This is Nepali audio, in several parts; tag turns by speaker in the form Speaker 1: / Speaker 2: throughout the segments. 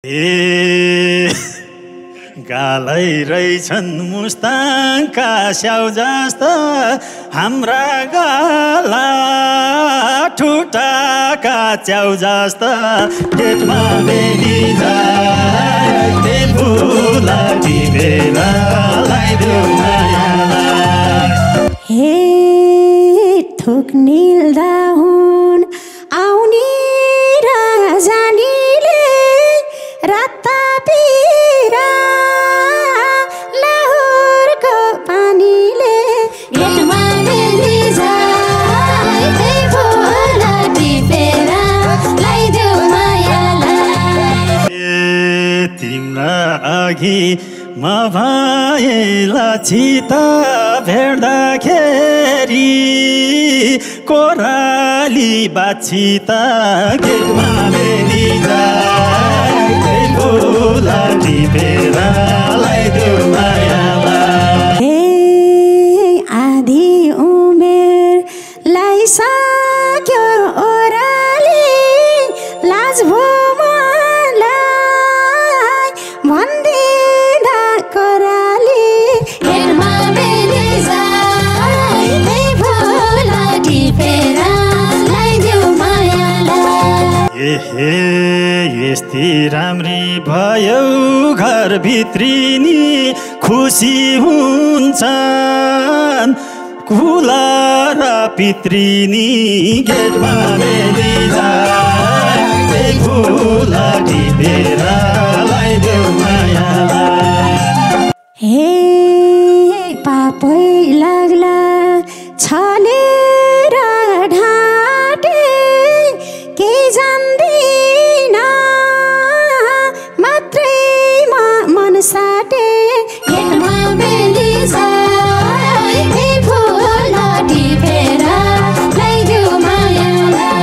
Speaker 1: ए गालै रहेछन् मुस्ताङका स्याउ जस्ता हाम्रा गाला ठुटाका च्याउ जस्ता पेटमा बेनी जाए फुला टिपेर लगाइदेऊ मायालाई।
Speaker 2: हे थोक निल्दा हुन् आउने र जानीले राता पिरा लाहोरको पानीले गेटमा बेनी जाए फुला टिपेर लगाइदेऊ मायालाई।
Speaker 1: तिम्रा अघि म भएला चिता भेट्दाखेरि कोराली बाछिता गेटमा बेनी जाए फुला टिपेर लगाइदेऊ मायालाई।
Speaker 2: हे आधी उमेरलाई सक्यो ओराली लाज भो मलाई भन्दिँदा कराली हेरमा बेनी जाए फुला टिपेर लगाइदेऊ मायालाई।
Speaker 1: हे यस्ती राम्री भयो घर भित्रिनी खुसी हुन्छन् कुला र पित्रिनी गेटमा बेनी जाए फुला टिपेर लगाइदेऊ मायालाई।
Speaker 2: हे पापै लाग्ला छलेर ढाँटे के जान्दिन मात्रै मन साटे गेटमा बेनी जाए फुला टिपेर लगाइदेऊ मायालाई।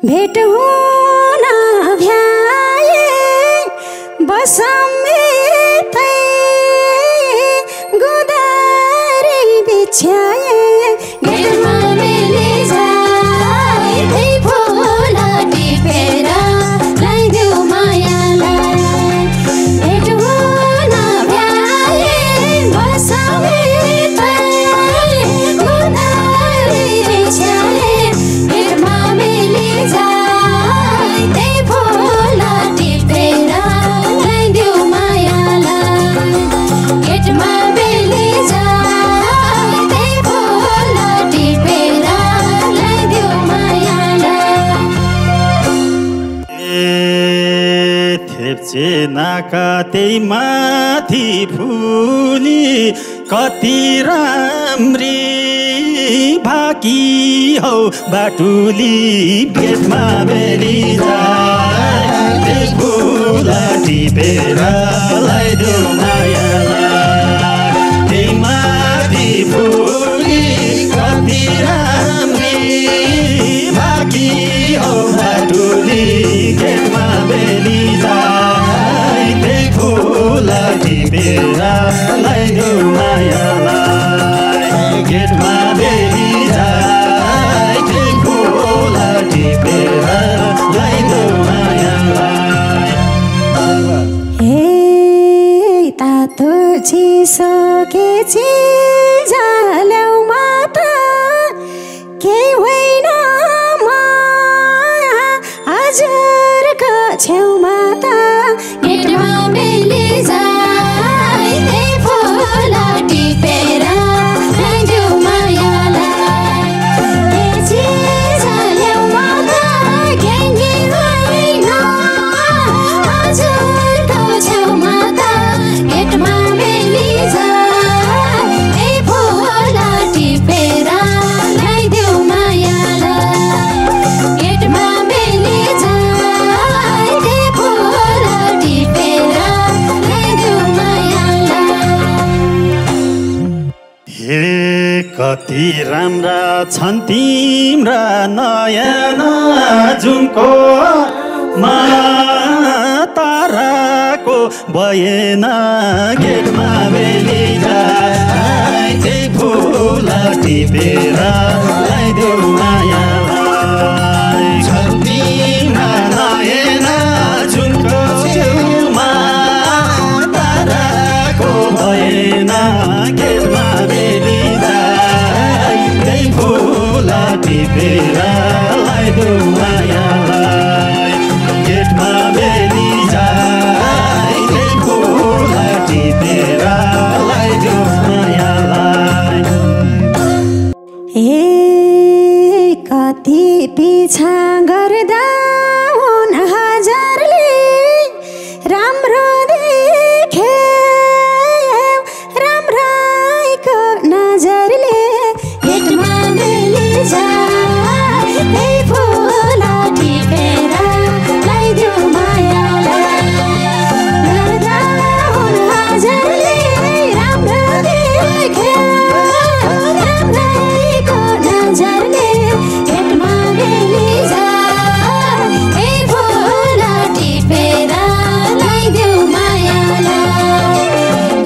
Speaker 2: भेट हुन भ्याए बसमेतै गोदारी बिछ्याए गेटमा बेनी जाए फुला टिपेर लगाइदेऊ मायालाई। भेट हुन भ्याए बसमेतै गोदारी बिछ्याए गेटमा बेनी जाए फुला टिपेर लगाइदेऊ मायालाई। गेटमा बेनी जाए फुला टिपेर लगाइदेऊ मायालाई।
Speaker 1: थेप्चे नाका त्यही माथि फुली कति राम्री भाकी हौ बाटुली गेटमा बेनी जाए फुला टिपेर लगाइदेऊ मायालाई। त्यही माथि फुली कति राम्री भाकी हौ बाटुली गेटमा बेनी जाए फुला टिपेर लगाइदेऊ मायालाई। गेटमा बेनी जाए फुला टिपेर लगाइदेऊ मायालाई।
Speaker 2: हे तातो चिसो के चिज ल्याउ माता
Speaker 1: कति राम्रा छन् तिम्रा नयना जुनको ताराको भएन गेटमा बेली जाए त्यही फुल टिपेर लगाइदेऊ मायालाई छन् तिम्रा नयना जुनको छेउमा ताराको भएन गेटमा बेली जाए त्यही फुल टिपेर लगाइदेऊ मायालाई गेटमा बेली जाए त्यही फुल टिपेर लगाइदेऊ मायालाई
Speaker 2: कति पिछा गर्दा हुन हजारले राम्रो देखे राम्राइको नजरले गेटमा बेली जाए त्यही फुल टिपेर लगाइदेऊ मायालाई गर्दा हुन हजारले राम्रो देखे राम्राइको नजरले गेटमा बेली जाए त्यही फुल टिपेर लगाइदेऊ मायालाई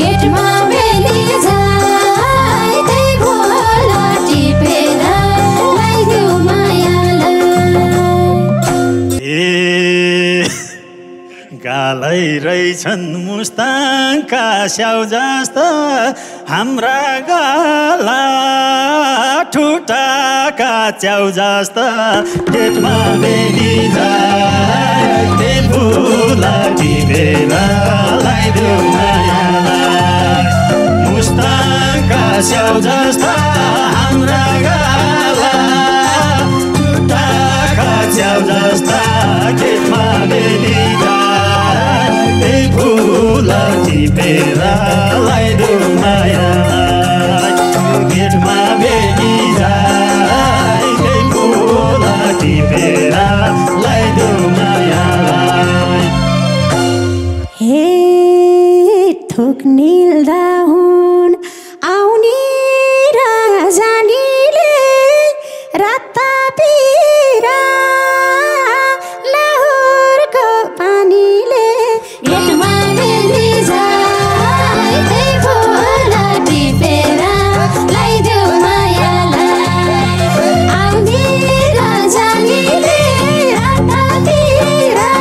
Speaker 2: गेटमा बेली जाए त्यही फुल टिपेर लगाइदेऊ मायालाई
Speaker 1: गालै रहेछन् मुस्ताङका स्याउ जस्ता हाम्रा गाला ठुटाका च्याउ जस्ता गेटमा बेली जाए त्यही फुल टिपेर लगाइदेऊ मायालाई मुस्ताङका स्याउ जस्ता हाम्रा गाला ठुटाका च्याउ जस्ता गेटमा बेली जाए त्यही फुल टिपेर लगाइदेऊ मायालाई गेटमा बेली जाए त्यही फुल टिपेर लगाइदेऊ मायालाई
Speaker 2: थुक निल्दा हुन आउने र जानीले राता पिरा लाहुरको पानीले गेटमा बेली जाए त्यही फुल टिपेर लगाइदेऊ मायालाई आउने र जानीले राता पिरा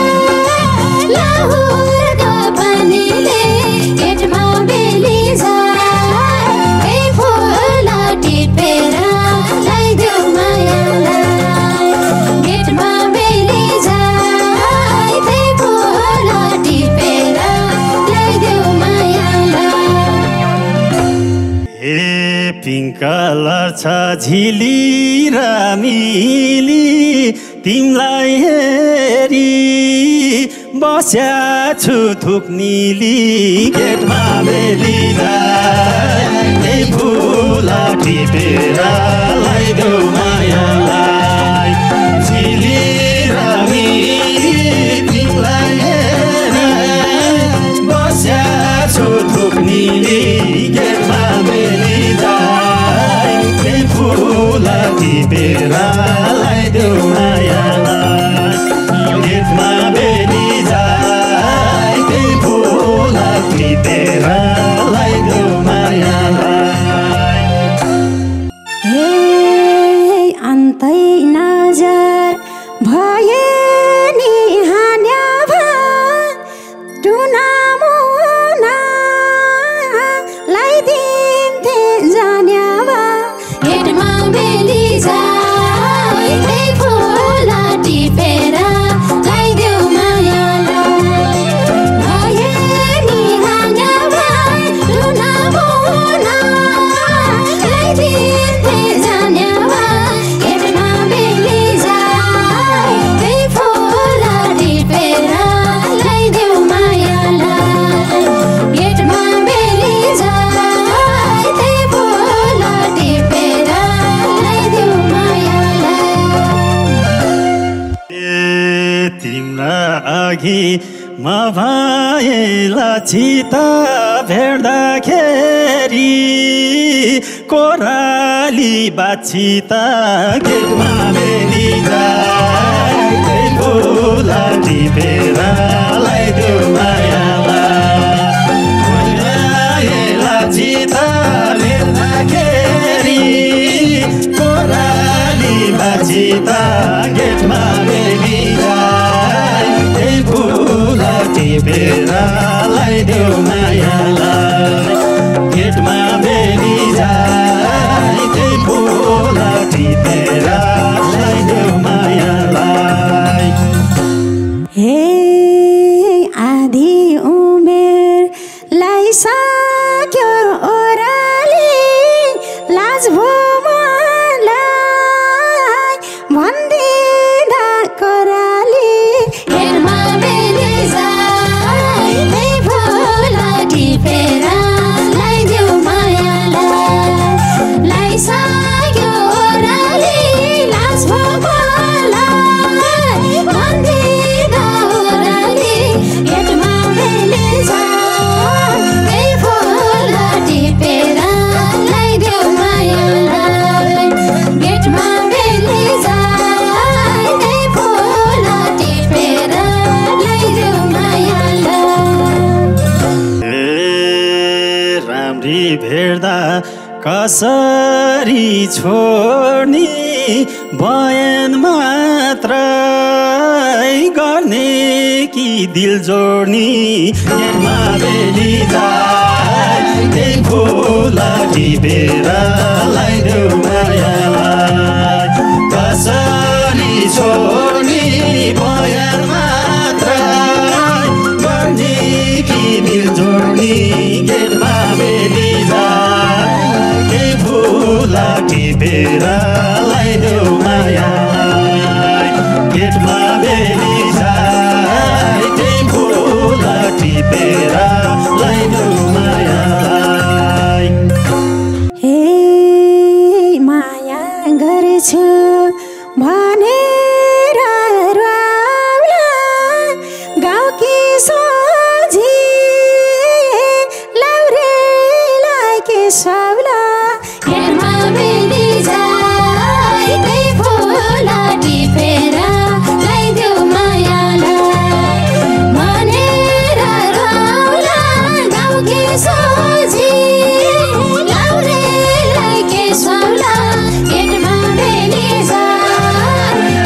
Speaker 2: लाहुरको पानीले गेटमा बेली जाए त्यही फुल टिपेर लगाइदेऊ मायालाई गेटमा बेली जाए त्यही फुल टिपेर लगाइदेऊ मायालाई
Speaker 1: पिङ्क कलर छ झिली र मिली तिमलाई हेरी बस्या छु थुक्नीली गेटमा बेली जाए फुल टिपेर लगाइदेऊ मायालाई झिली र मिली तिमलाई हेरी बस्या छु थुक्नीली गेटमा बेली जाए फुल टिपेर लगाइदेऊ मायालाई गेटमा बेली जाए फुल टिपेर लगाइदेऊ मायालाई
Speaker 2: अन्तै नजर भए नि हान्या टुनामुना लगाइदिन्थे जान्या गेटमा बेली जाए फुल टिपेर लगाइदेऊ मायालाई भए नि हान्या टुनामुना लगाइदिन्थे जान्या गेटमा बेली जाए फुल टिपेर लगाइदेऊ मायालाई गेटमा बेली जाए फुल टिपेर लगाइदेऊ मायालाई
Speaker 1: तिम्रा अघि म भएला चिता भेट्दाखेरि कोरा कोराली बाछी त गेटमा बेली जाई त्यही फुल टिपेर लगाइदेऊ मायालाई लाछी त भेट्दाखेरि कोराली बाछी त गेटमा बेली जाई त्यही फुल टिपेर लगाइदेऊ मायालाई गेटमा बेली जाई त्यही फुल टिपेर लगाइदेऊ मायालाई
Speaker 2: हे आधी उमेरलाई सक्यो ओराली लाज भो मलाई भन्दिँदा कराली गेटमा बेली जाई त्यही फुल टिपेर लगाइदेऊ मायालाई लाइसक्यो ओराली लाज भो मलाई भन्दिँदा ओराली गेटमा बेली जाई त्यही फुल टिपेर लगाइदेऊ मायालाई गेटमा बेली जाई त्यही फुल टिपेर लगाइदेऊ मायालाई
Speaker 1: राम्री भेट्दा कसरी छोड्ने बयान मात्रै गर्ने कि दिल जोड्ने गेटमा बेली जाई त्यही फुल टिपेर लगाइदेऊ मायालाई कसरी छोड्ने बयान मात्रै गर्ने कि दिल जोड्ने गेटमा बेली जाई त्यही फुल टिपेर लगाइदेऊ मायालाई गेटमा बेली जाई त्यही फुल टिपेर लगाइदेऊ मायालाई
Speaker 2: हे माया गर्छु भनेर रुवाउला गाउँकी सोझी लाउरेलाई के साउला गेटमा बेली जाई त्यही फुल टिपेर लगाइदेऊ मायालाई भनेर रुवाउला गाउँकी सोझी लाउरेलाई के साउला गेटमा बेली जाई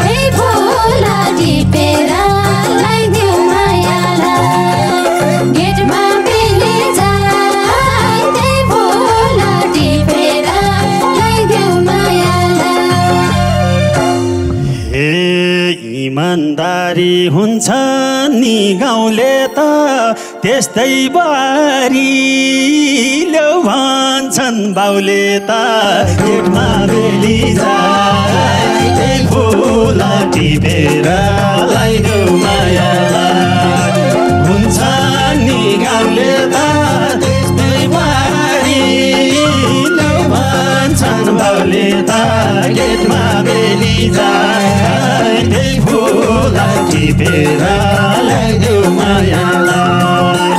Speaker 2: त्यही फुल टिपेर लगाइदेऊ मायालाई गेटमा बेली जाई त्यही फुल टिपेर लगाइदेऊ मायालाई
Speaker 1: हे इमानदारी हुन्छ नि गाउँले त त्यस्तै बारी ल्याउ भन्छन् बाउले त गेटमा बेली जाई त्यही फुल टिपेर लगाइदेऊ मायालाई हुन्छ नि गाउँले त त्यस्तै बारी ल्याउ भन्छन् बाउले त गेटमा बेली जाई त्यही फुल टिपेर लगाइदेऊ मायालाई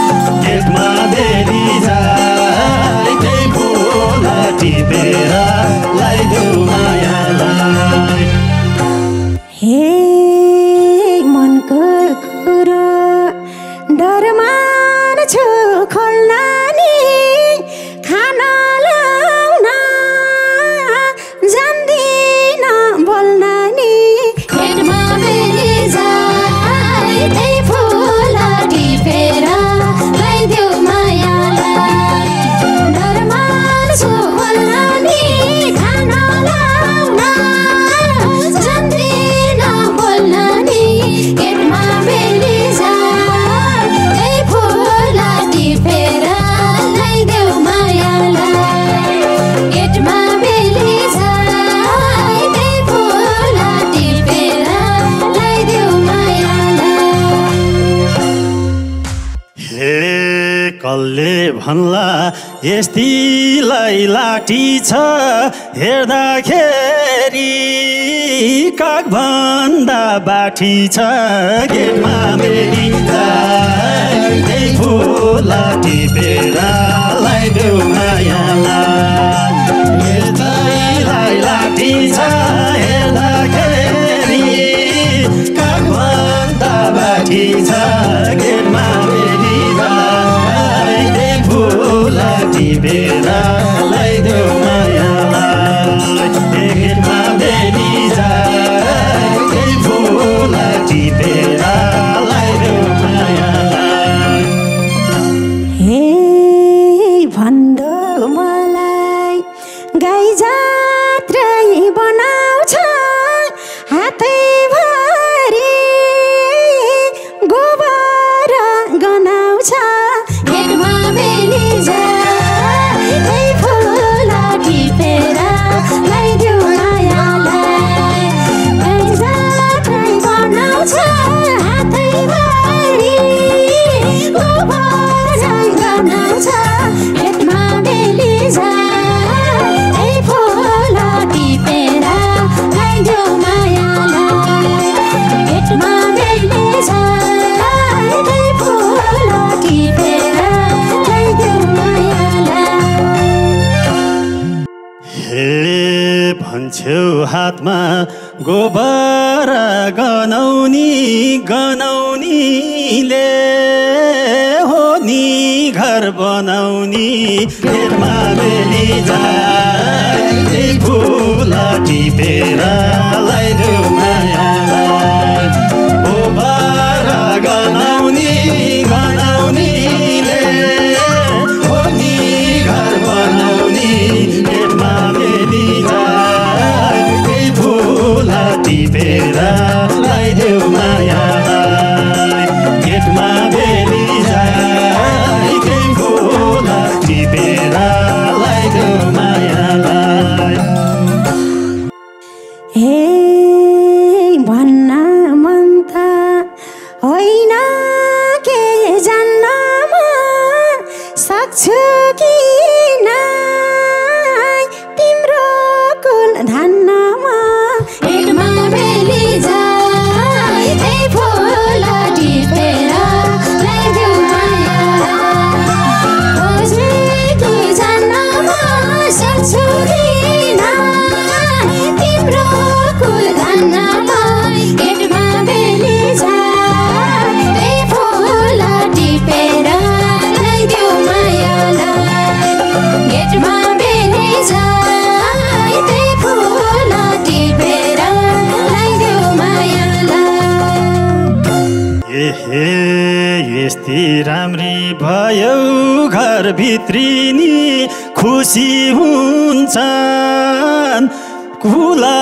Speaker 1: गेटमा बेली जाई त्यही फुल टिपेर लगाइदेऊ मायालाई
Speaker 2: हे मनको कुरो डर मान्छु खोल्न नि खाना ल्याउन जान्दिन बोल्न नि गेटमा बेली जाई त्यही फुल टिपेर लगाइदेऊ मायालाई डर मान्छु खोल्न नि खाना ल्याउन जान्दिन बोल्न नि गेटमा बेली जाई त्यही फुल टिपेर लगाइदेऊ मायालाई गेटमा बेली जाई त्यही फुल टिपेर लगाइदेऊ मायालाई
Speaker 1: हे कसले भन्ला यस्तीलाई लाठी छ हेर्दाखेरि कागभन्दा बाठी छ गेटमा बेली जाई त्यही फुल टिपेर लगाइदेऊ मायालाई लाठी छ हेर्दाखेरि काखभन्दा बाठी छ गेटमा बेली जाई त्यही फुल टिपेर लगाइदेऊ मायालाई गेटमा बेली जाई त्यही फुल टिपेर लगाइदेऊ मायालाई
Speaker 2: हे भन्दो मलाई गाई जात्रै बनाउँछ हातैभरि गोबर गनाउँछ गेटमा बेली जाई त्यही फुल टिपेर लगाइदेऊ मायालाई गाई जात्रै बनाउँछ हातैभरि गोबर गनाउँछ गेटमा बेली जाई त्यही फुल टिपेर लगाइदेऊ मायालाई गेटमा बेली जाई त्यही फुल टिपेर लगाइदेऊ मायालाई
Speaker 1: हे भन्छौ हातमा गोबर गनाउने गनाउनीले हो नि घर बनाउने गेटमा बेली जाई त्यही फुल टिपेर लगाइदेऊ मायालाई गोबर गनाउने गनाउनीले हो नि घर बनाउने गेटमा बेली जाई त्यही फुल टिपेर लगाइदेऊ मायालाई गेटमा बेली जाई त्यही फुल टिपेर लगाइदेऊ मायालाई
Speaker 2: हे भन्न मन त होइन के जान्न म सक्छु कि नै तिम्रो कुल धान्न म गेटमा बेली जाई त्यही फुल टिपेर लगाइदेऊ मायालाई खोजे कि जान्न म सक्छु कि नै तिम्रो कुल धान्न म गेटमा बेली जाई त्यही फुल टिपेर लगाइदेऊ मायालाई गेटमा बेली जाई त्यही फुल टिपेर लगाइदेऊ मायालाई
Speaker 1: एहे यस्ती राम्री भयो घर भित्रिनी खुसी हुन्छन् कुला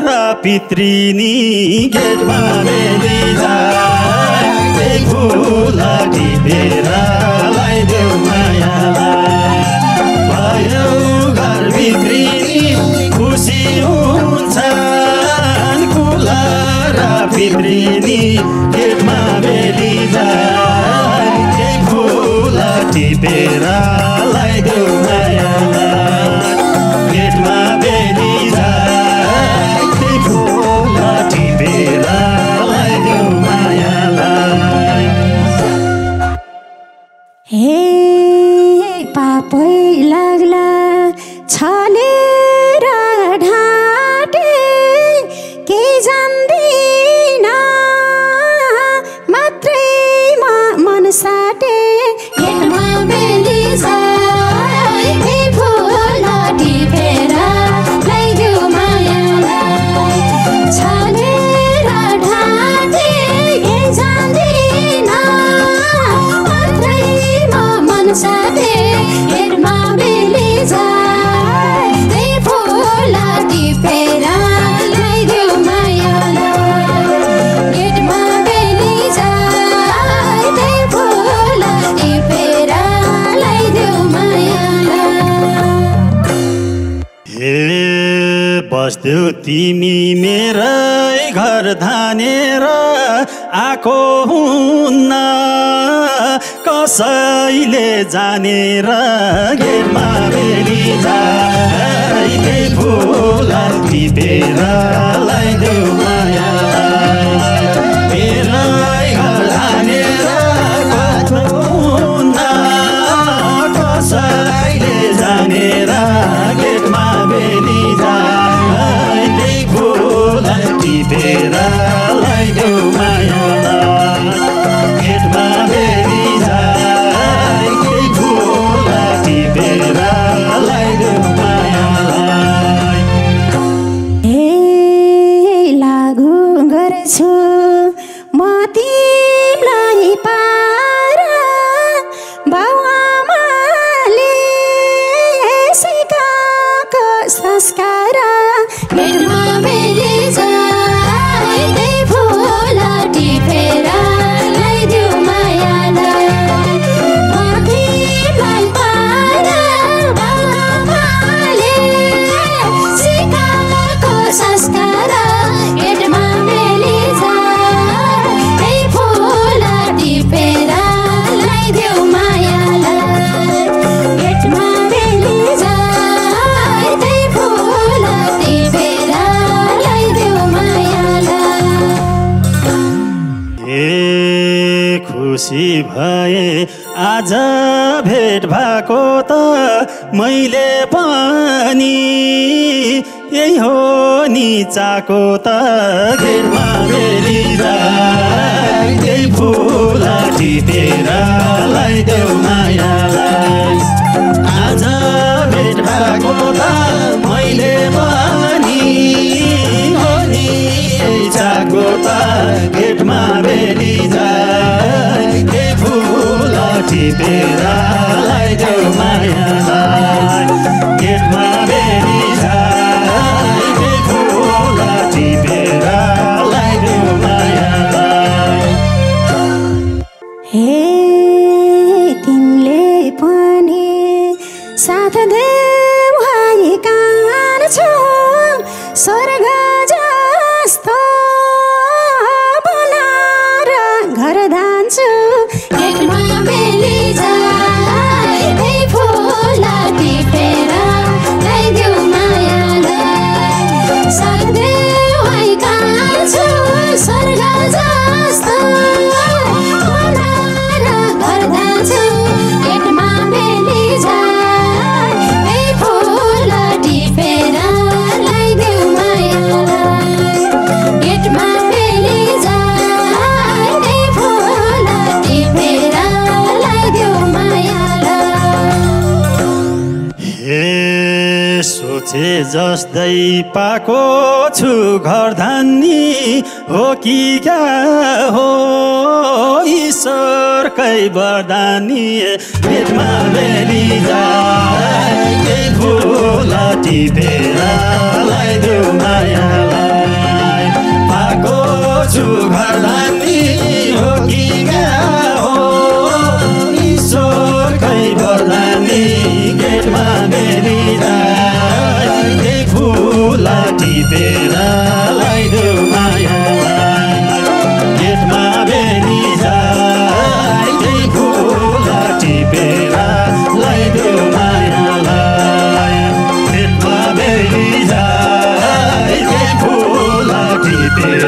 Speaker 1: र पित्रिनी गेटमा बेली जाई त्यही फुल टिपेर लगाइदेऊ मायालाई भयो घर भित्रिनी खुसी हुन्छन् कुला र पित्रिनी गेटमा बेली जाई त्यही फुल टिपेर लगाइदेऊ मायालाई गेटमा बेली जाई त्यही फुल टिपेर लगाइदेऊ मायालाई
Speaker 2: हे पापै लाग्ला छलेर ढाँटे के जान्दिन मात्रै म मन साटे गेटमा बेली जाई त्यही फुल टिपेर लगाइदेऊ मायालाई छलेर ढाँटे के जान्दिन मात्रै म मन साटे गेटमा बेली जाई त्यही फुल टिपेर लगाइदेऊ मायालाई गेटमा बेली जाई त्यही फुल टिपेर लगाइदेऊ मायालाई
Speaker 1: हे बस्देऊ तिमी मेरै घर धानेर आएको हुन्न कसैले जानेर गेटमा बेली जाई त्यही फुल टिपेर लगाइदेऊ मायालाई मेरै घर धानेर आएको हुन्न कसैले जानेर गेटमा बेली जाई टिपेर लगाइदेऊ मायालाई गेटमा बेली जाई केही फुल टिपेर लगाइदेऊ मायालाई
Speaker 2: हे लागु गर्छु म तिमीलाई पार बाउआमाले सिकाएको संस्कार गेटमा बेली जाई त्यही फुल टिपेर लगाइदेऊ मायालाई म तिमीलाई पार बाउआमाले सिकाएको संस्कार गेटमा बेली जाई त्यही फुल टिपेर लगाइदेऊ मायालाई गेटमा बेली जाई त्यही फुल टिपेर लगाइदेऊ मायालाई
Speaker 1: ए खुसी भए आज भेट भएको त मैले पनि यही हो नि चाको त गेटमा बेली जाई त्यही फुल टिपेर लगाइदेऊ मायालाई आज भेट भएको त मैले पनि हो नि यही चाको त गेटमा बेली जाई त्यही फुल टिपेर लगाइदेऊ मायालाई गेटमा बेली जाई त्यही फुल टिपेर लगाइदेऊ मायालाई
Speaker 2: हे तिमीले पनि साथ देऊ है कान छौ स्वर्ग जस्तो बनाएर घर धान्छु गेटमा बेली जाई त्यही फुल टिपेर लगाइदेऊ मायालाई साथ देऊ है कान छौ स्वर्ग जस्तो बनाएर घर धान्छु गेटमा बेली जाई त्यही फुल टिपेर लगाइदेऊ मायालाई गेटमा बेली जाई त्यही फुल टिपेर लगाइदेऊ मायालाई
Speaker 1: हे सोचे जस्तै पाएको छु घर धान्नी हो कि क्या हो ईश्वरकै वरदानी गेटमा बेली जाई त्यही फुल टिपेर लगाइदेऊ मायालाई पाएको छु घर धान्नी हो कि क्या हो ईश्वरकै वरदानी गेटमा बेली जाई त्यही फुल टिपेर लगाइदेऊ मायालाई गेटमा बेली जाई त्यही फुल टिपेर लगाइदेऊ मायालाई गेटमा बेली जाई त्यही फुल टिपेर